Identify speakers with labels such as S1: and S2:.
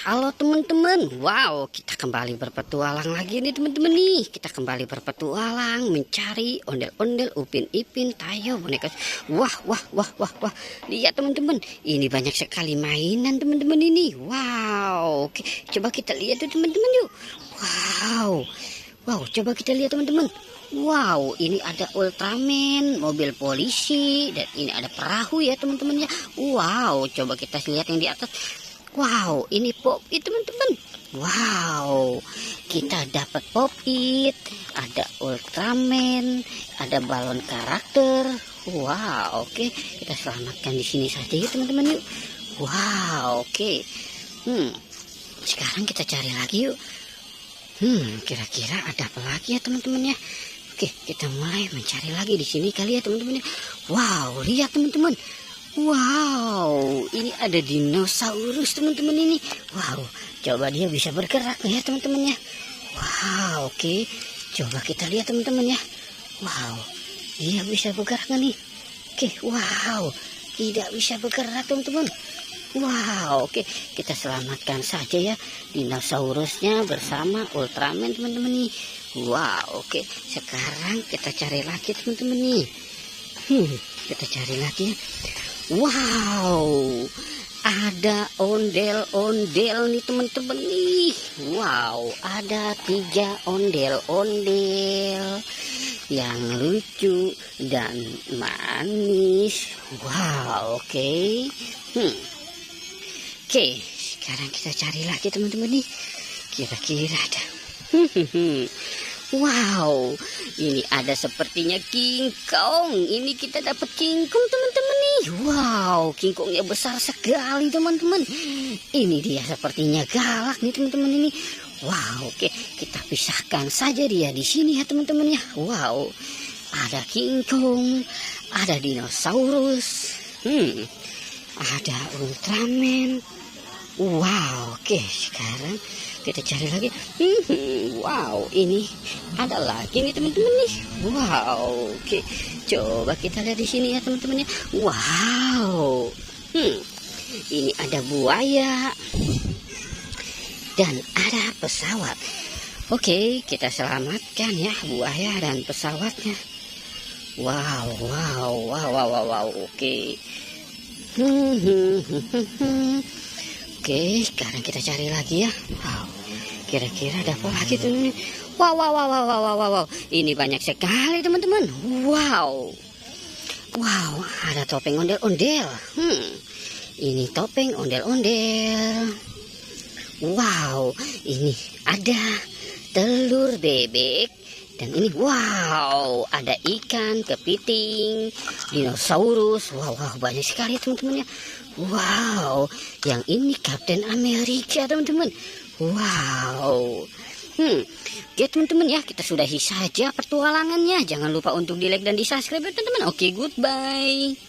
S1: Halo teman-teman, wow kita kembali berpetualang lagi nih teman-teman nih. Kita kembali berpetualang mencari ondel-ondel, upin ipin, tayo, boneka. Wah wah wah wah wah, lihat teman-teman, ini banyak sekali mainan teman-teman ini. Wow, oke coba kita lihat tuh teman-teman yuk. Wow, wow coba kita lihat teman-teman. Wow, ini ada Ultraman, mobil polisi, dan ini ada perahu ya teman-teman ya. Wow, coba kita lihat yang di atas. Wow, ini Pop-It teman-teman. Wow, kita dapat Pop-It, ada Ultraman, ada balon karakter. Wow, oke, kita selamatkan di sini saja ya teman-teman yuk. Wow, oke. Sekarang kita cari lagi yuk. Kira-kira ada apa lagi ya teman-teman ya? Oke, kita mulai mencari lagi di sini kali ya teman-teman ya. Wow, lihat teman-teman. Wow, ini ada dinosaurus teman-teman ini. Wow, coba dia bisa bergerak ya teman-teman ya. Wow, oke. Coba kita lihat teman-teman ya. Wow, dia bisa bergerak nih. Oke, wow, tidak bisa bergerak teman-teman. Wow, oke. Kita selamatkan saja ya dinosaurusnya bersama Ultraman teman-teman nih. Wow, oke. Sekarang kita cari lagi teman-teman nih. Kita cari lagi ya. Wow, ada ondel-ondel nih teman-teman nih. Wow, ada 3 ondel-ondel yang lucu dan manis. Wow, oke. Oke, sekarang kita cari lagi teman-teman nih. Kira-kira ada. Wow, ini ada sepertinya King Kong. Ini kita dapat King Kong teman-teman nih. Wow, King Kongnya besar sekali teman-teman. Ini dia sepertinya galak nih teman-teman ini. Wow, oke, kita pisahkan saja dia di sini ya teman-teman ya. Wow, ada King Kong, ada dinosaurus, ada Ultraman. Wow, oke, sekarang kita cari lagi. Wow, ini ada lagi nih teman-teman nih. Wow, oke, coba kita lihat di sini ya teman-teman ya. Wow, ini ada buaya dan ada pesawat. Oke, kita selamatkan ya buaya dan pesawatnya. Wow, wow, wow, wow, wow, wow. Oke. Oke, sekarang kita cari lagi ya. Wow, kira-kira ada apa lagi tuh nih? Wow, wow, wow, wow, wow, wow, wow. Ini banyak sekali teman-teman. Wow, wow, ada topeng ondel-ondel. Ini topeng ondel-ondel. Wow, ini ada telur bebek. Dan ini wow, ada ikan, kepiting, dinosaurus. Wow, wow, banyak sekali teman-teman ya. Wow, yang ini Kapten Amerika teman-teman. Wow. Oke teman-teman ya, kita sudahi saja petualangannya. Jangan lupa untuk di like dan di subscribe teman-teman. Oke, goodbye.